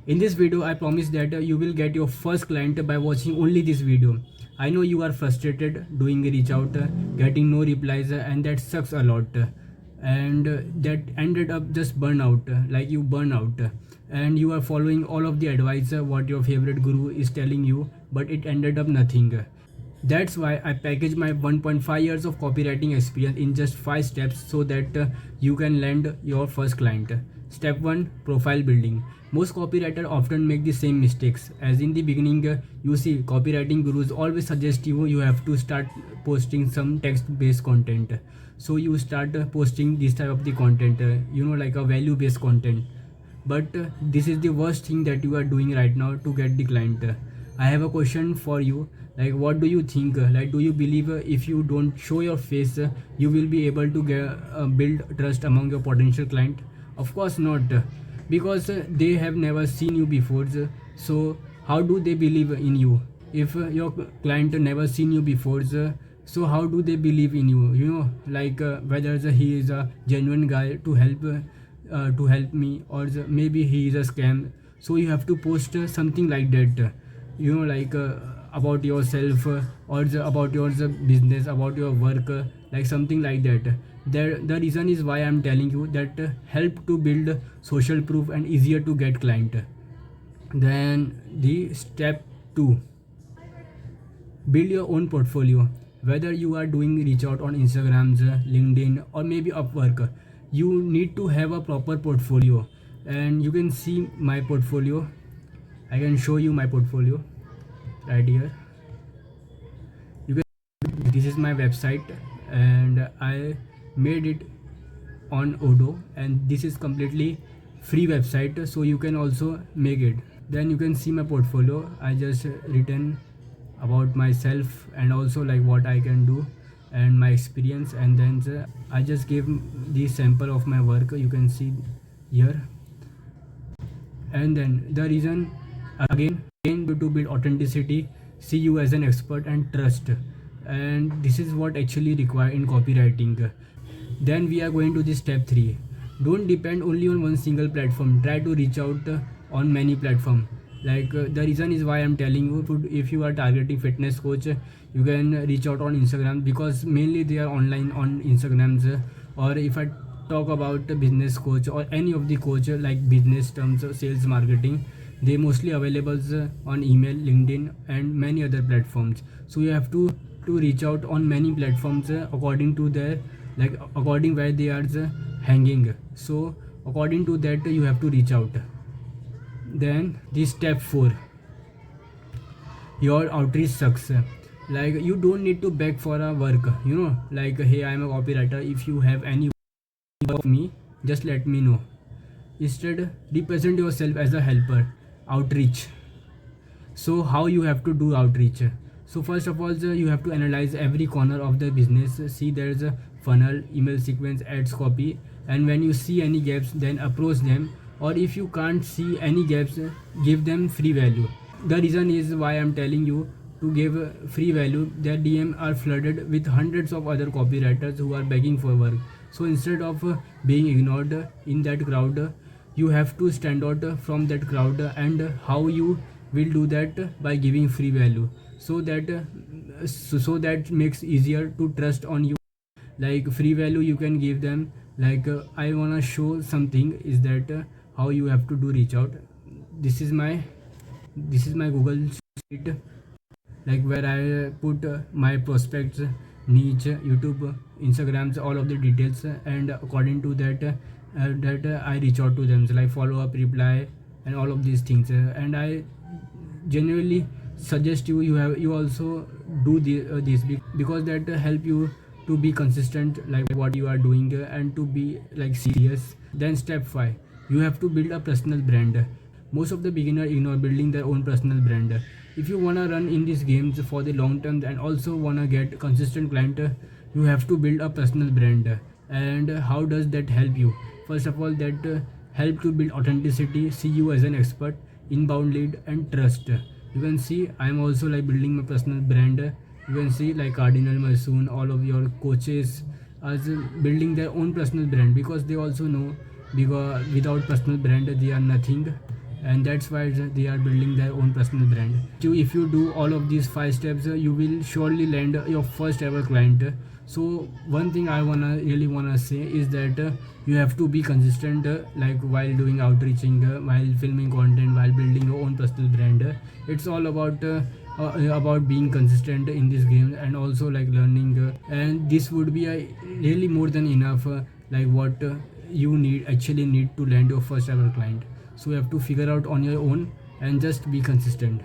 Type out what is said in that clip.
In this video, I promise that you will get your first client by watching only this video. I know you are frustrated doing a reach out, getting no replies, and that sucks a lot. And that ended up just burn out, like you burn out. And you are following all of the advice what your favorite guru is telling you, but it ended up nothing. That's why I package my 1.5 years of copywriting experience in just 5 steps so that you can land your first client. Step 1, profile building. Most copywriters often make the same mistakes. As in the beginning, you see copywriting gurus always suggest you have to start posting some text based content. So you start posting this type of the content, like a value based content. But this is the worst thing that you are doing right now to get the client. I have a question for you, like what do you think, like do you believe if you don't show your face you will be able to build trust among your potential client? Of course not, because they have never seen you before. So how do they believe in you if your client never seen you before? So how do they believe in you, like whether he is a genuine guy to help me, or maybe he is a scam. So you have to post something like that, like about yourself, or about your business, about your work, like something like that. The reason is why I'm telling you that help to build social proof and easier to get client. Then the step 2, build your own portfolio. Whether you are doing reach out on Instagrams, LinkedIn, or maybe Upwork, you need to have a proper portfolio. And you can see my portfolio. I can show you my portfolio right here. You can, this is my website, and I made it on Odoo, and this is completely free website, so you can also make it. Then you can see my portfolio. I just written about myself and also like what I can do and my experience, and then I just gave the sample of my work, you can see here. And then the reason again to build authenticity, see you as an expert, and trust. And this is what actually required in copywriting. Then we are going to the step 3. Don't depend only on one single platform. Try to reach out on many platforms. Like the reason is why I'm telling you, if you are targeting fitness coach, you can reach out on Instagram, because mainly they are online on Instagrams. Or if I talk about the business coach or any of the coach, like business terms, sales, marketing, they mostly available on email, LinkedIn, and many other platforms. So you have to reach out on many platforms according to their, like according where they are hanging. So according to that you have to reach out. Then this step 4, your outreach sucks. Like you don't need to beg for a work, like hey, I'm a copywriter, if you have any of me, just let me know. Instead, represent yourself as a helper. Outreach. So how you have to do outreach? So first of all, you have to analyze every corner of the business. See, there's a funnel, email sequence, ads copy, and when you see any gaps, then approach them. Or if you can't see any gaps, give them free value. The reason is why I'm telling you to give free value. Their DM are flooded with hundreds of other copywriters who are begging for work. So instead of being ignored in that crowd, you have to stand out from that crowd. And how you will do that? By giving free value, so that so that makes easier to trust on you. Like free value you can give them, like I wanna show something is that how you have to do reach out. This is my Google sheet, like where I put my prospects, niche, YouTube, Instagrams, all of the details, and according to that I reach out to them, so like follow up, reply, and all of these things. And I genuinely suggest you also do this, because that help you to be consistent, like what you are doing, and to be like serious. Then step 5, you have to build a personal brand. Most of the beginner ignore building their own personal brand. If you wanna run in these games for the long term and also wanna get consistent client, you have to build a personal brand. And how does that help you? First of all, that help to build authenticity, see you as an expert, inbound lead, and trust. You can see I'm also like building my personal brand. You can see like Cardinal Masoon, all of your coaches are building their own personal brand, because they also know, because without personal brand they are nothing. and that's why they are building their own personal brand. So if you do all of these 5 steps, you will surely land your first ever client. So one thing I really wanna say is that you have to be consistent, like while doing outreaching, while filming content, while building your own personal brand. It's all about being consistent in this game, and also like learning, and this would be really more than enough, like what you need to land your first ever client. So you have to figure out on your own and just be consistent.